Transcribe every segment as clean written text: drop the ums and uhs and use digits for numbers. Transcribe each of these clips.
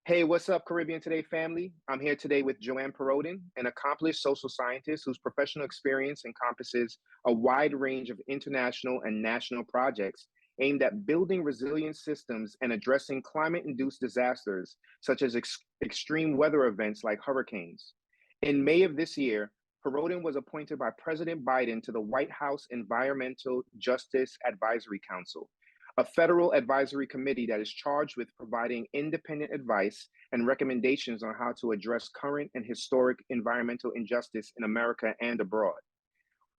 Hey, what's up, Caribbean Today family? I'm here today with Joanne Pérodin, an accomplished social scientist whose professional experience encompasses a wide range of international and national projects aimed at building resilient systems and addressing climate-induced disasters, such as extreme weather events like hurricanes. In May of this year, Pérodin was appointed by President Biden to the White House Environmental Justice Advisory Council, a federal advisory committee that is charged with providing independent advice and recommendations on how to address current and historic environmental injustice in America and abroad.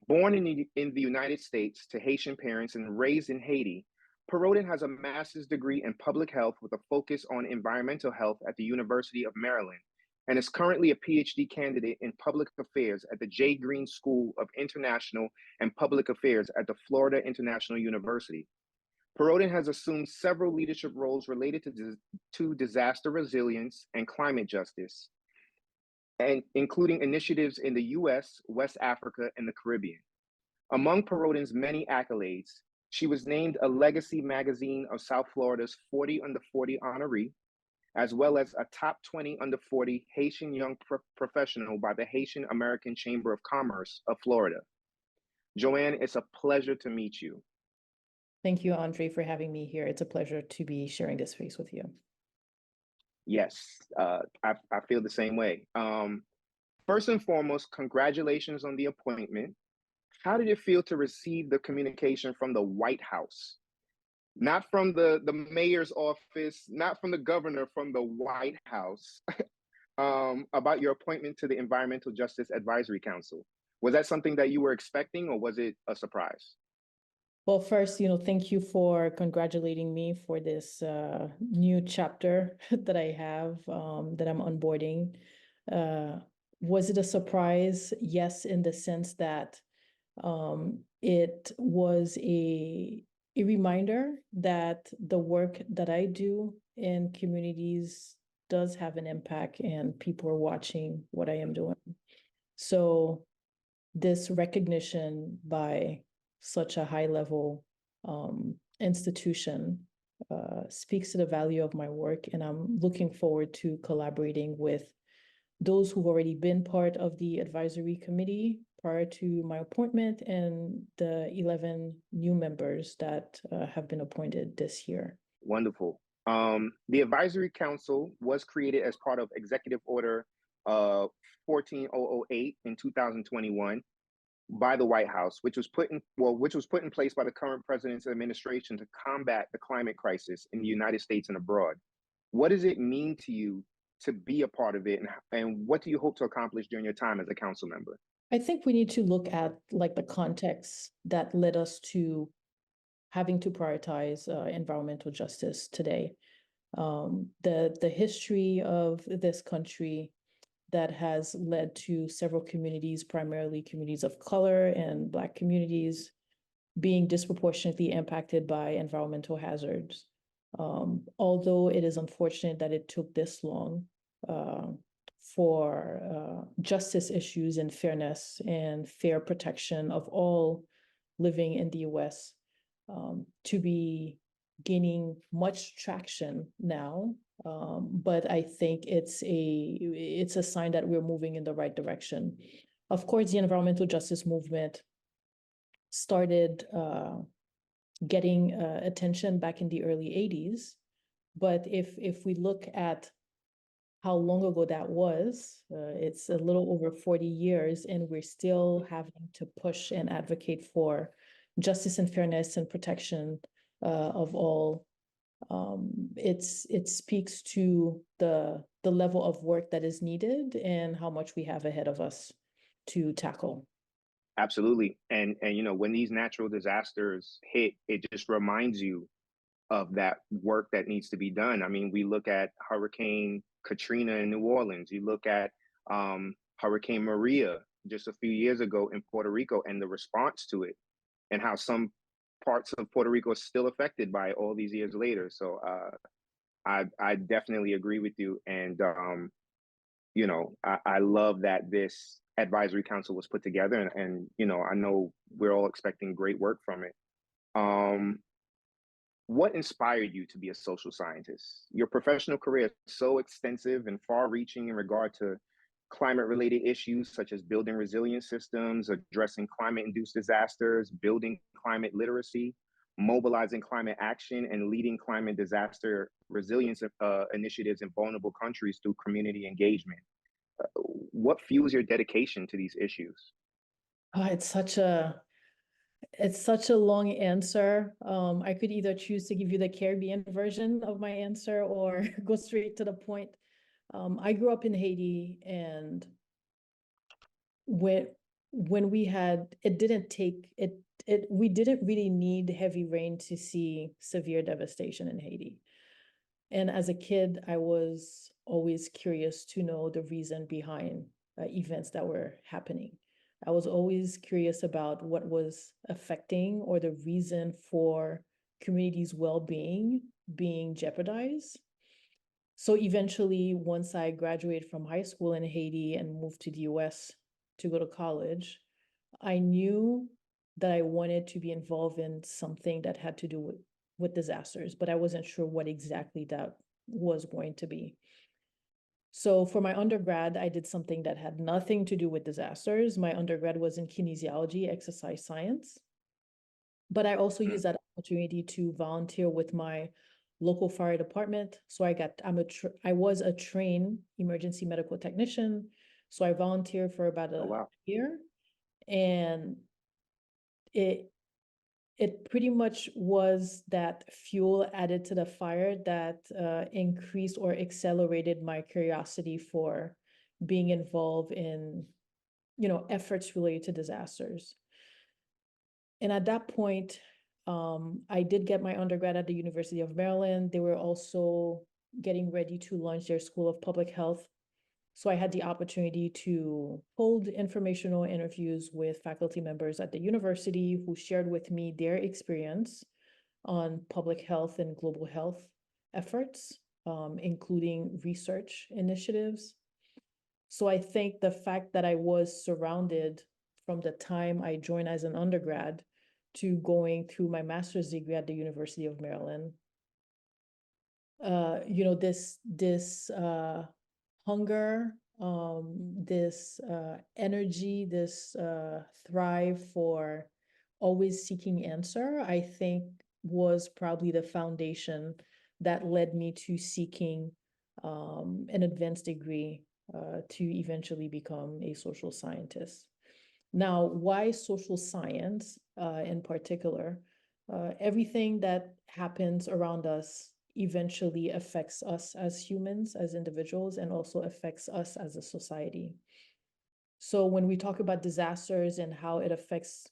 Born in the United States to Haitian parents and raised in Haiti, Pérodin has a master's degree in public health with a focus on environmental health at the University of Maryland, and is currently a PhD candidate in public affairs at the J. Green School of International and Public Affairs at the Florida International University. Pérodin has assumed several leadership roles related to disaster resilience and climate justice, and including initiatives in the US, West Africa, and the Caribbean. Among Pérodin's many accolades, she was named a Legacy Magazine of South Florida's 40 Under 40 honoree, as well as a top 20 under 40 Haitian young professional by the Haitian American Chamber of Commerce of Florida. Joanne, it's a pleasure to meet you. Thank you, Andre, for having me here. It's a pleasure to be sharing this space with you. Yes, I feel the same way. First and foremost, congratulations on the appointment. How did it feel to receive the communication from the White House? Not from the mayor's office, not from the governor, from the White House, about your appointment to the Environmental Justice Advisory Council. Was that something that you were expecting, or was it a surprise? Well, first, thank you for congratulating me for this new chapter that I have, that I'm onboarding. Was it a surprise? Yes, in the sense that it was a reminder that the work that I do in communities does have an impact and people are watching what I am doing. So this recognition by such a high level institution speaks to the value of my work, and I'm looking forward to collaborating with those who've already been part of the advisory committee prior to my appointment and the 11 new members that have been appointed this year. Wonderful. The advisory council was created as part of Executive Order 14008 in 2021 by the White House, which was put in place by the current president's administration to combat the climate crisis in the United States and abroad. What does it mean to you to be a part of it, and what do you hope to accomplish during your time as a council member? I think we need to look at the context that led us to having to prioritize environmental justice today. The history of this country that has led to several communities, primarily communities of color and Black communities, being disproportionately impacted by environmental hazards. Although it is unfortunate that it took this long for justice issues and fairness and fair protection of all living in the US to be gaining much traction now. But I think it's a sign that we're moving in the right direction. Of course, the environmental justice movement started getting attention back in the early 80s. But if we look at how long ago that was, it's a little over 40 years, and we're still having to push and advocate for justice and fairness and protection of all. It speaks to the level of work that is needed and how much we have ahead of us to tackle. Absolutely. And when these natural disasters hit, it just reminds you of that work that needs to be done. I mean, we look at Hurricane Katrina in New Orleans. You look at Hurricane Maria just a few years ago in Puerto Rico, and the response to it, and how some parts of Puerto Rico are still affected by it all these years later. So I definitely agree with you. And, I love that this advisory council was put together, and I know we're all expecting great work from it. What inspired you to be a social scientist? Your professional career is so extensive and far reaching in regard to climate related issues such as building resilient systems, addressing climate induced disasters, building climate literacy, mobilizing climate action, and leading climate disaster resilience initiatives in vulnerable countries through community engagement. What fuels your dedication to these issues? It's such a long answer. I could either choose to give you the Caribbean version of my answer or go straight to the point. I grew up in Haiti, and when when we had it didn't take it it we didn't really need heavy rain to see severe devastation in Haiti. And as a kid, I was always curious to know the reason behind events that were happening. I was always curious about what was affecting or the reason for communities' well-being being jeopardized. So eventually, once I graduated from high school in Haiti and moved to the US to go to college, I knew that I wanted to be involved in something that had to do with disasters, but I wasn't sure what exactly that was going to be. So for my undergrad, I did something that had nothing to do with disasters. My undergrad was in kinesiology, exercise science, but I also Mm. used that opportunity to volunteer with my local fire department. So I was a trained emergency medical technician. So I volunteered for about Oh, a wow. year, and it it pretty much was that fuel added to the fire that increased or accelerated my curiosity for being involved in, efforts related to disasters. And at that point, I did get my undergrad at the University of Maryland. They were also getting ready to launch their School of Public Health. So I had the opportunity to hold informational interviews with faculty members at the university who shared with me their experience on public health and global health efforts, including research initiatives. So I think the fact that I was surrounded from the time I joined as an undergrad to going through my master's degree at the University of Maryland, this hunger, this energy, this thrive for always seeking answer, I think was probably the foundation that led me to seeking an advanced degree to eventually become a social scientist. Now, why social science in particular? Everything that happens around us eventually affects us as humans, as individuals, and also affects us as a society. So when we talk about disasters and how it affects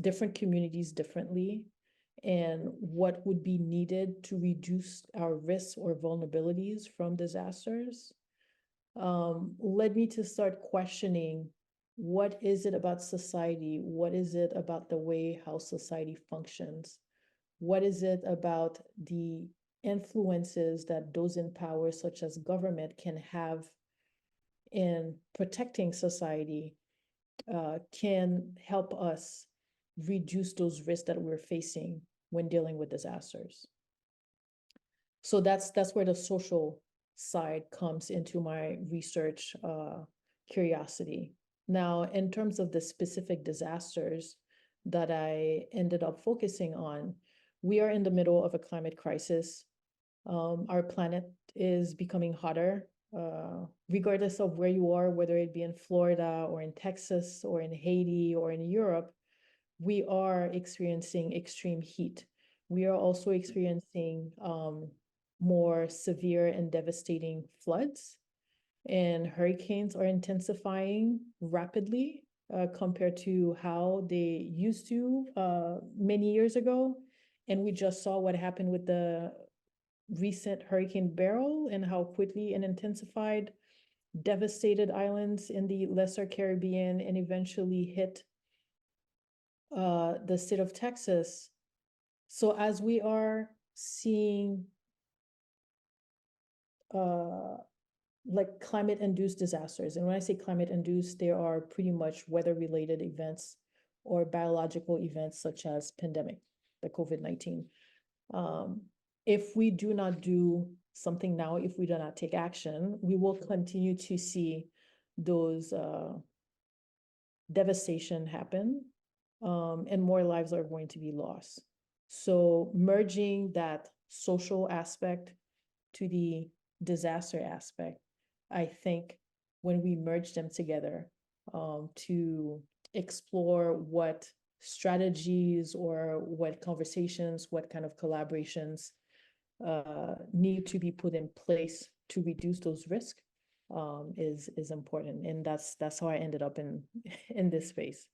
different communities differently, and what would be needed to reduce our risks or vulnerabilities from disasters, led me to start questioning, what is it about society? What is it about the way how society functions? What is it about the influences that those in power, such as government, can have in protecting society, can help us reduce those risks that we're facing when dealing with disasters? So that's where the social side comes into my research curiosity. Now, in terms of the specific disasters that I ended up focusing on, we are in the middle of a climate crisis. Our planet is becoming hotter, regardless of where you are, whether it be in Florida or in Texas or in Haiti or in Europe. We are experiencing extreme heat. We are also experiencing more severe and devastating floods, and hurricanes are intensifying rapidly compared to how they used to many years ago. And we just saw what happened with the recent Hurricane Beryl and how quickly and intensified, devastated islands in the Lesser Caribbean, and eventually hit the state of Texas. So as we are seeing uh, like climate induced disasters, and when I say climate induced, there are pretty much weather related events or biological events such as pandemic, the COVID-19. If we do not do something now, if we do not take action, we will continue to see those devastation happen, and more lives are going to be lost. So merging that social aspect to the disaster aspect, I think when we merge them together, to explore what strategies or what conversations, what kind of collaborations need to be put in place to reduce those risks, is important. And that's how I ended up in in this space.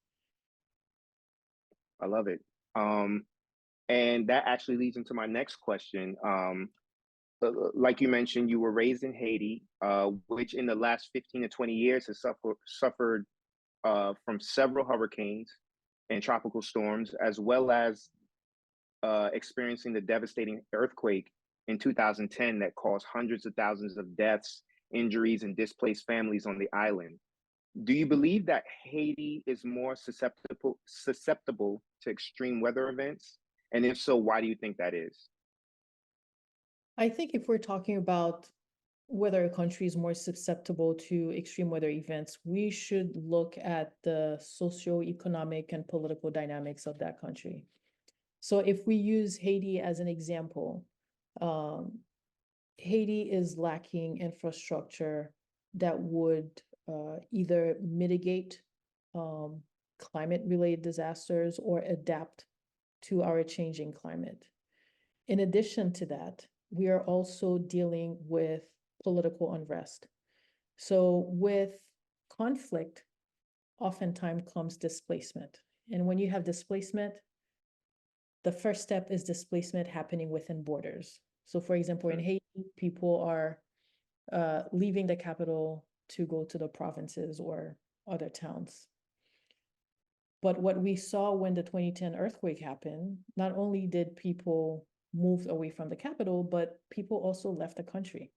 I love it. And that actually leads into my next question. Like you mentioned, you were raised in Haiti, which in the last 15 to 20 years has suffered from several hurricanes and tropical storms, as well as experiencing the devastating earthquake in 2010 that caused hundreds of thousands of deaths, injuries, and displaced families on the island. Do you believe that Haiti is more susceptible to extreme weather events? And if so, why do you think that is? I think if we're talking about whether a country is more susceptible to extreme weather events, we should look at the socioeconomic and political dynamics of that country. So if we use Haiti as an example, um, Haiti is lacking infrastructure that would either mitigate um, climate-related disasters or adapt to our changing climate. In addition to that, we are also dealing with political unrest. So with conflict, oftentimes comes displacement. And when you have displacement, the first step is displacement happening within borders. So for example, in Haiti, people are leaving the capital to go to the provinces or other towns. But what we saw when the 2010 earthquake happened, not only did people move away from the capital, but people also left the country.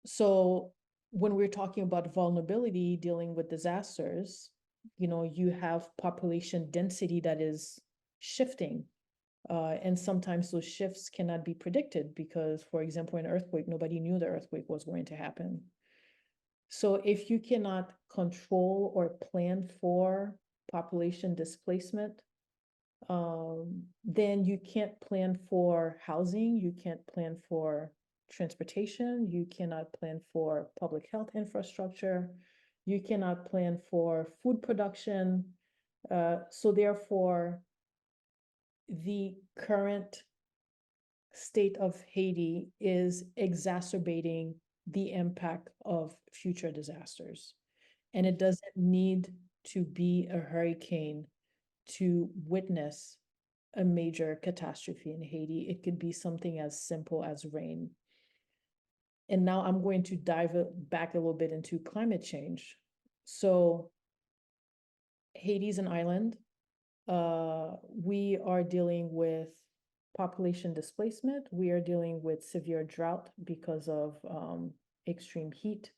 So when we're talking about vulnerability, dealing with disasters, you have population density that is shifting. And sometimes those shifts cannot be predicted because, for example, an earthquake, nobody knew the earthquake was going to happen. So if you cannot control or plan for population displacement, then you can't plan for housing, you can't plan for transportation, you cannot plan for public health infrastructure, you cannot plan for food production. So therefore, the current state of Haiti is exacerbating the impact of future disasters. And it doesn't need to be a hurricane to witness a major catastrophe in Haiti. It could be something as simple as rain. And now I'm going to dive back a little bit into climate change. So Haiti's an island. We are dealing with population displacement. We are dealing with severe drought because of extreme heat.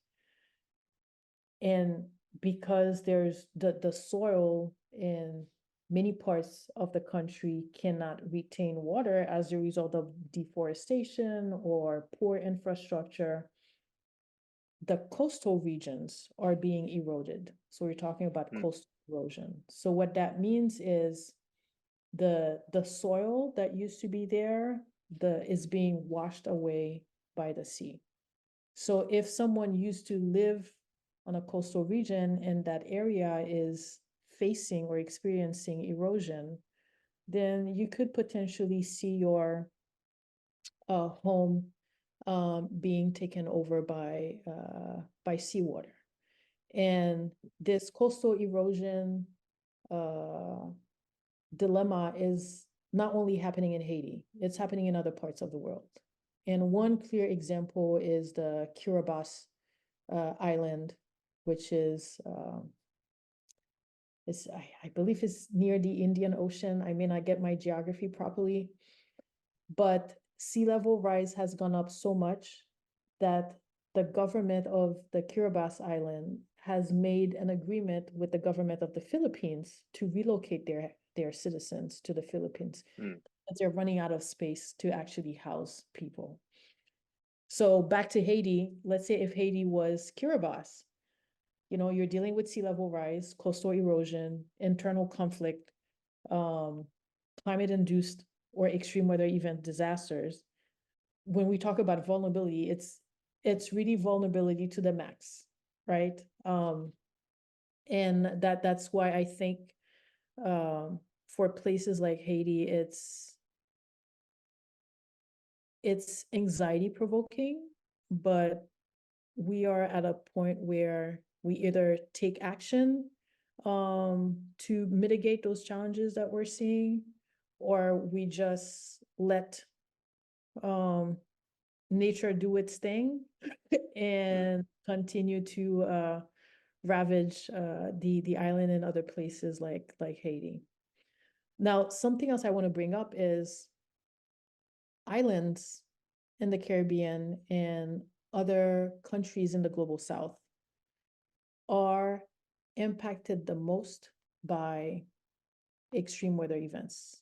And because there's the soil in many parts of the country cannot retain water as a result of deforestation or poor infrastructure, the coastal regions are being eroded. So we're talking about coastal erosion. So what that means is the soil that used to be there is being washed away by the sea. So if someone used to live on a coastal region and that area is facing or experiencing erosion, then you could potentially see your home being taken over by seawater. And this coastal erosion dilemma is not only happening in Haiti, it's happening in other parts of the world. And one clear example is the Kiribati island, which is I believe it's near the Indian Ocean. I may not get my geography properly, but sea level rise has gone up so much that the government of the Kiribati island has made an agreement with the government of the Philippines to relocate their citizens to the Philippines. But they're running out of space to actually house people. So back to Haiti, let's say if Haiti was Kiribati, you're dealing with sea level rise, coastal erosion, internal conflict, climate induced or extreme weather event disasters. When we talk about vulnerability, it's really vulnerability to the max, right? And that's why I think for places like Haiti, it's anxiety provoking, but we are at a point where we either take action to mitigate those challenges that we're seeing, or we just let nature do its thing and continue to ravage the island and other places like Haiti. Now, something else I want to bring up is islands in the Caribbean and other countries in the global south are impacted the most by extreme weather events.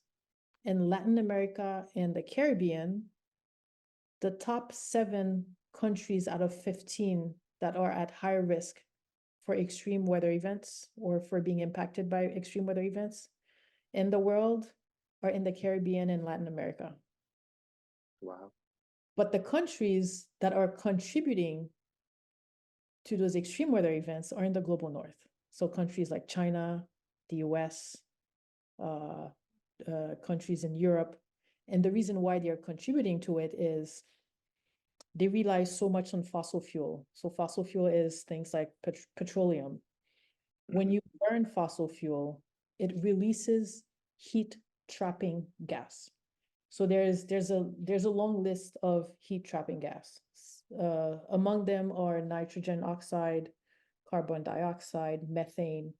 In Latin America and the Caribbean, the top 7 countries out of 15 that are at high risk for extreme weather events or for being impacted by extreme weather events in the world are in the Caribbean and Latin America. Wow. But the countries that are contributing to those extreme weather events are in the global north. So countries like China, the US, countries in Europe. And the reason why they're contributing to it is they rely so much on fossil fuel. So fossil fuel is things like petroleum. When you burn fossil fuel, it releases heat trapping gas. So there's a long list of heat trapping gas. Among them are nitrogen oxide, carbon dioxide, methane.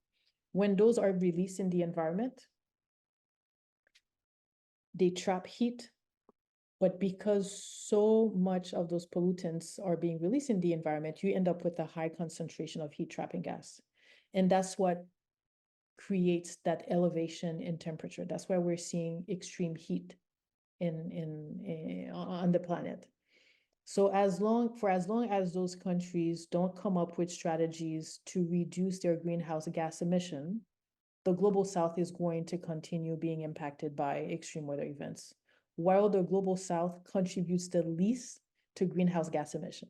When those are released in the environment, they trap heat, but because so much of those pollutants are being released in the environment, you end up with a high concentration of heat trapping gas. And that's what creates that elevation in temperature. That's why we're seeing extreme heat on the planet. So as long as those countries don't come up with strategies to reduce their greenhouse gas emission, the global south is going to continue being impacted by extreme weather events, while the global south contributes the least to greenhouse gas emission.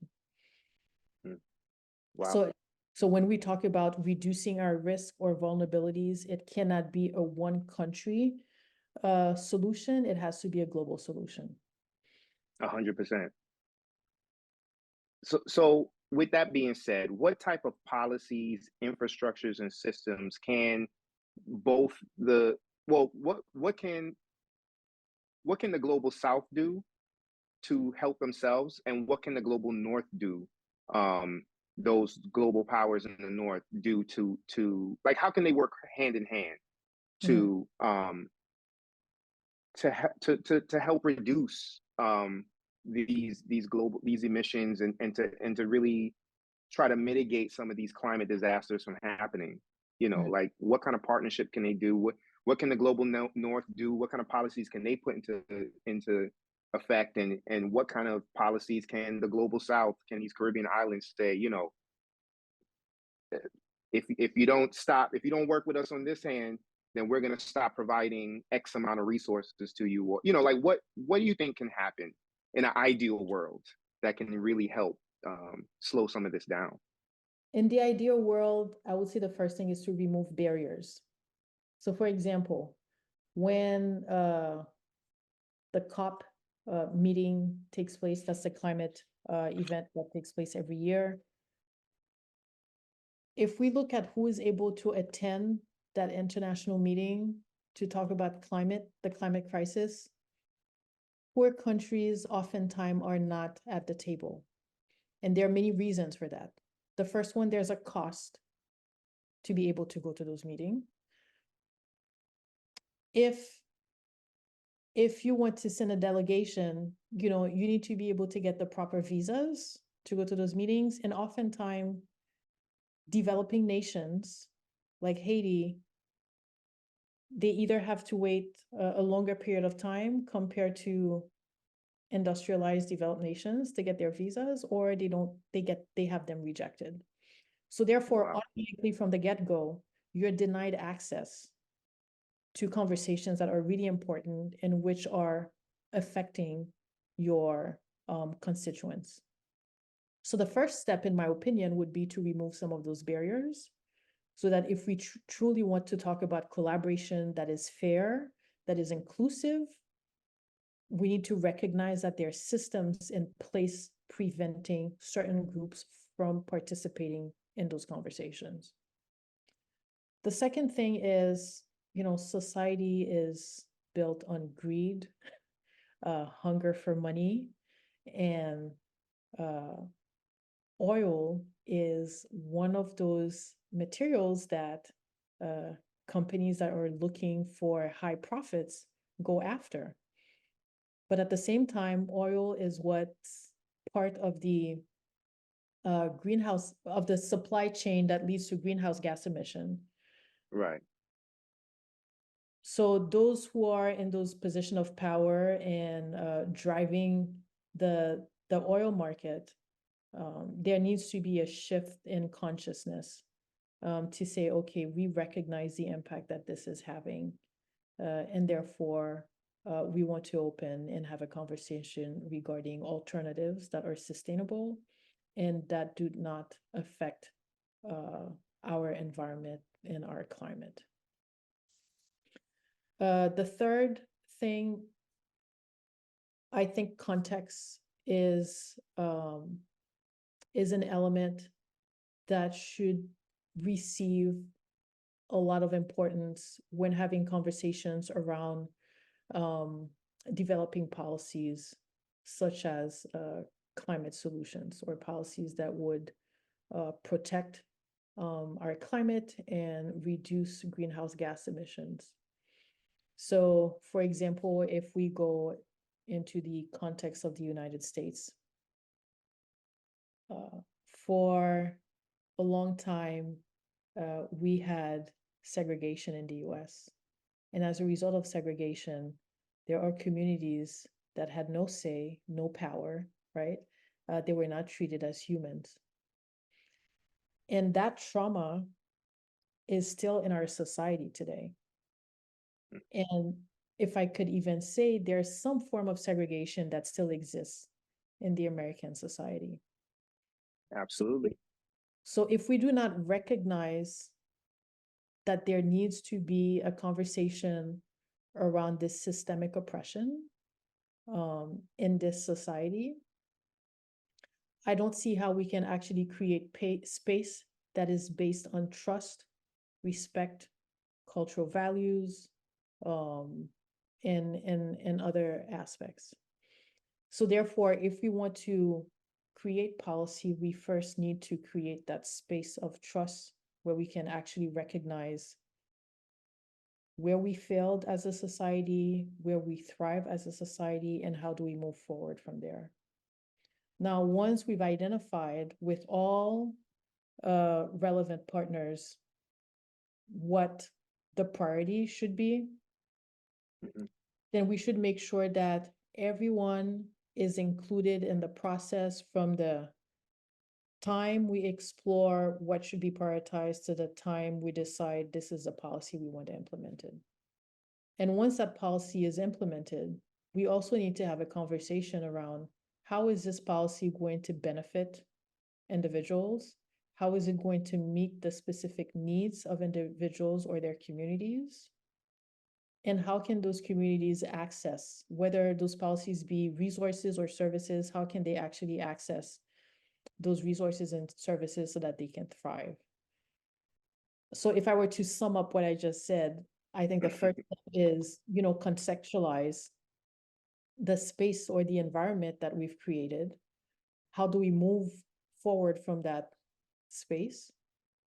Wow. So when we talk about reducing our risk or vulnerabilities, it cannot be a one country solution. It has to be a global solution. 100%. So with that being said, what type of policies, infrastructures, and systems can both the well, what can the global south do to help themselves, and what can the global north do? Those global powers in the north do to like how can they work hand in hand to to help reduce these emissions and to really try to mitigate some of these climate disasters from happening. Like what kind of partnership can they do? What can the global north do? What kind of policies can they put into effect? And what kind of policies can the global south, can these Caribbean islands say, if you don't work with us on this hand, then we're going to stop providing X amount of resources to you. Or, like what do you think can happen in an ideal world that can really help slow some of this down? In the ideal world, I would say the first thing is to remove barriers. So for example, when the COP meeting takes place, that's the climate event that takes place every year. If we look at who is able to attend that international meeting to talk about the climate crisis, poor countries oftentimes are not at the table. And there are many reasons for that. The first one, there's a cost to be able to go to those meetings. If you want to send a delegation, you need to be able to get the proper visas to go to those meetings. And oftentimes, developing nations like Haiti they either have to wait a longer period of time compared to industrialized developed nations to get their visas, or they have them rejected. So therefore, Wow. automatically from the get-go, you're denied access to conversations that are really important and which are affecting your constituents. So the first step, in my opinion, would be to remove some of those barriers so that if we truly want to talk about collaboration that is fair, that is inclusive, we need to recognize that there are systems in place preventing certain groups from participating in those conversations. The second thing is, society is built on greed, hunger for money, and oil is one of those materials that companies that are looking for high profits go after. But at the same time, oil is what's part of the supply chain that leads to greenhouse gas emission. Right. So those who are in those position of power and driving the oil market, there needs to be a shift in consciousness to say, okay, we recognize the impact that this is having, and therefore we want to open and have a conversation regarding alternatives that are sustainable and that do not affect our environment and our climate. The third thing, I think context is an element that should receive a lot of importance when having conversations around developing policies such as climate solutions or policies that would protect our climate and reduce greenhouse gas emissions. So, for example, if we go into the context of the United States, for a long time, we had segregation in the US. And as a result of segregation, there are communities that had no say, no power, right? They were not treated as humans. And that trauma is still in our society today. And if I could even say, there's some form of segregation that still exists in the American society. Absolutely. So if we do not recognize that there needs to be a conversation around this systemic oppression in this society, I don't see how we can actually create space that is based on trust, respect, cultural values, and other aspects. So therefore, if we want to create policy, we first need to create that space of trust where we can actually recognize where we failed as a society, where we thrive as a society, and how do we move forward from there. Now, once we've identified with all relevant partners what the priority should be, then we should make sure that everyone is included in the process from the time we explore what should be prioritized to the time we decide this is a policy we want to implement it. And once that policy is implemented, we also need to have a conversation around how is this policy going to benefit individuals? How is it going to meet the specific needs of individuals or their communities? And how can those communities access, whether those policies be resources or services, how can they actually access those resources and services so that they can thrive? So if I were to sum up what I just said, I think the first step is, contextualize the space or the environment that we've created. How do we move forward from that space?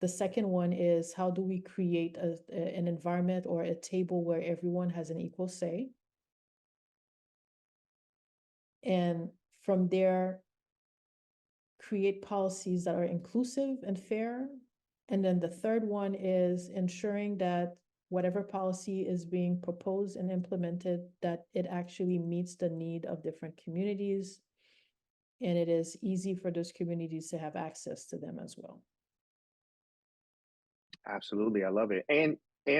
The second one is how do we create an environment or a table where everyone has an equal say? And from there, create policies that are inclusive and fair. And then the third one is ensuring that whatever policy is being proposed and implemented, that it actually meets the need of different communities, and it is easy for those communities to have access to them as well. Absolutely. I love it. And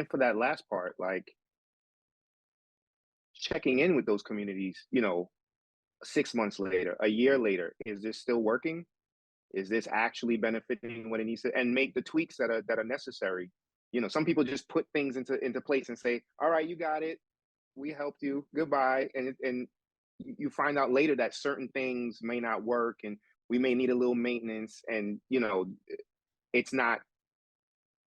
for that last part, like checking in with those communities, 6 months later, a year later, is this still working? Is this actually benefiting what it needs to, and make the tweaks that are necessary? Some people just put things into place and say, all right, you got it, we helped you, goodbye. And you find out later that certain things may not work, and we may need a little maintenance, and it's not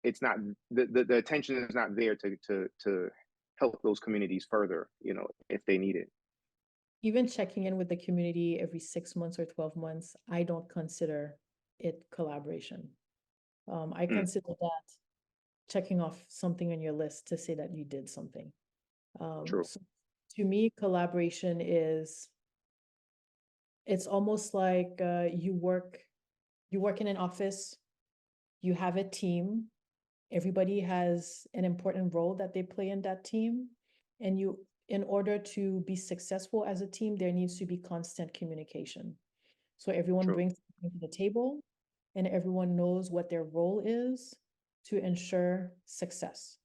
it's not the attention is not there to help those communities further, if they need it. Even checking in with the community every 6 months or 12 months, I don't consider it collaboration. I Mm, consider that checking off something on your list to say that you did something. true. So to me, collaboration is, it's almost like you work in an office, you have a team, everybody has an important role that they play in that team, and in order to be successful as a team, there needs to be constant communication. So everyone True. brings something to the table, and everyone knows what their role is to ensure success.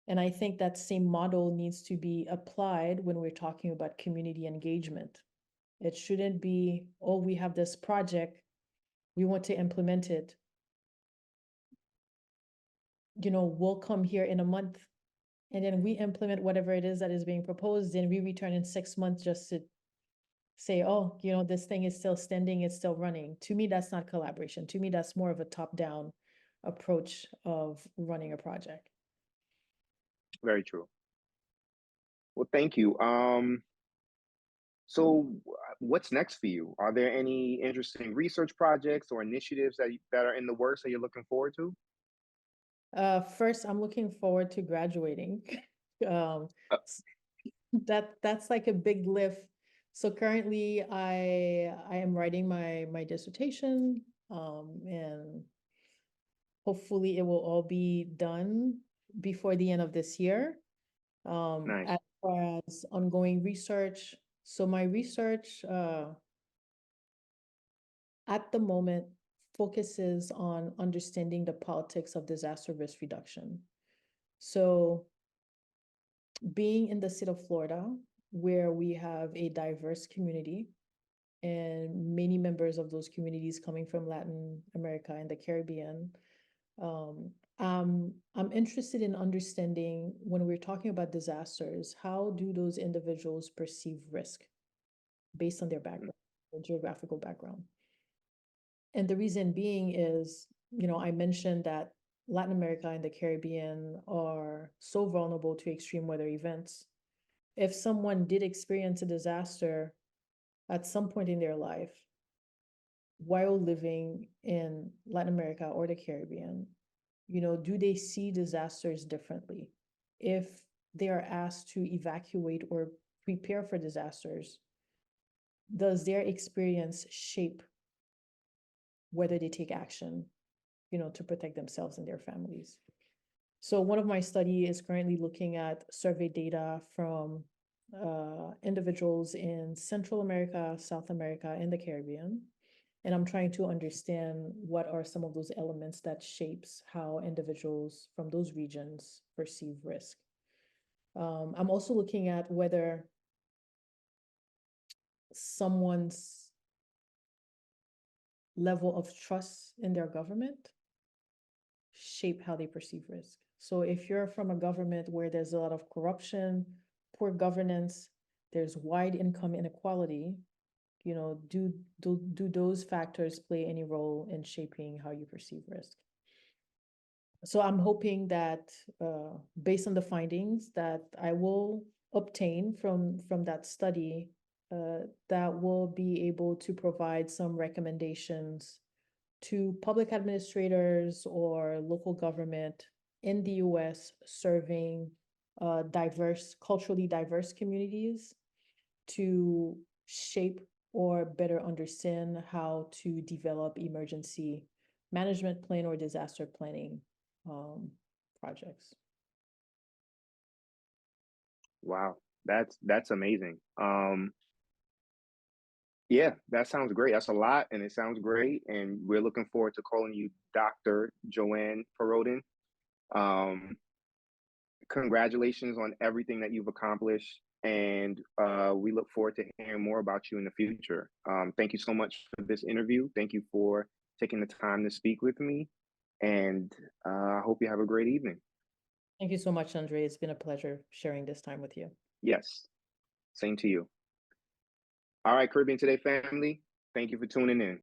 And I think that same model needs to be applied when we're talking about community engagement. It shouldn't be, oh, we have this project, we want to implement it. We'll come here in a month, and then we implement whatever it is that is being proposed, and we return in 6 months just to say, oh, this thing is still standing, it's still running. To me, that's not collaboration. To me, that's more of a top-down approach of running a project. Very true. Well, thank you. So what's next for you? Are there any interesting research projects or initiatives that are in the works that you're looking forward to? First, I'm looking forward to graduating. um, Uh, that's like a big lift. So currently, I am writing my dissertation, and hopefully it will all be done before the end of this year. nice. As far as ongoing research, so my research at the moment focuses on understanding the politics of disaster risk reduction. So being in the state of Florida, where we have a diverse community and many members of those communities coming from Latin America and the Caribbean, um, I'm interested in understanding, when we're talking about disasters, how do those individuals perceive risk based on their Mm, background, their geographical background? And the reason being is, I mentioned that Latin America and the Caribbean are so vulnerable to extreme weather events. If someone did experience a disaster at some point in their life while living in Latin America or the Caribbean, do they see disasters differently? If they are asked to evacuate or prepare for disasters, does their experience shape whether they take action, to protect themselves and their families? So one of my study is currently looking at survey data from individuals in Central America, South America, and the Caribbean. And I'm trying to understand what are some of those elements that shapes how individuals from those regions perceive risk. I'm also looking at whether someone's level of trust in their government shape how they perceive risk. So if you're from a government where there's a lot of corruption, poor governance, there's wide income inequality, do those factors play any role in shaping how you perceive risk? So I'm hoping that, based on the findings that I will obtain from that study, that will be able to provide some recommendations to public administrators or local government in the US serving culturally diverse communities, to shape or better understand how to develop emergency management plan or disaster planning projects. Wow, that's amazing. Yeah, that sounds great. That's a lot, and it sounds great. And we're looking forward to calling you Dr. Joanne Pérodin. Um, Congratulations on everything that you've accomplished, and we look forward to hearing more about you in the future. Thank you so much for this interview. Thank you for taking the time to speak with me, and I hope you have a great evening. Thank you so much, Andre. It's been a pleasure sharing this time with you. Yes, same to you. All right, Caribbean Today family, thank you for tuning in.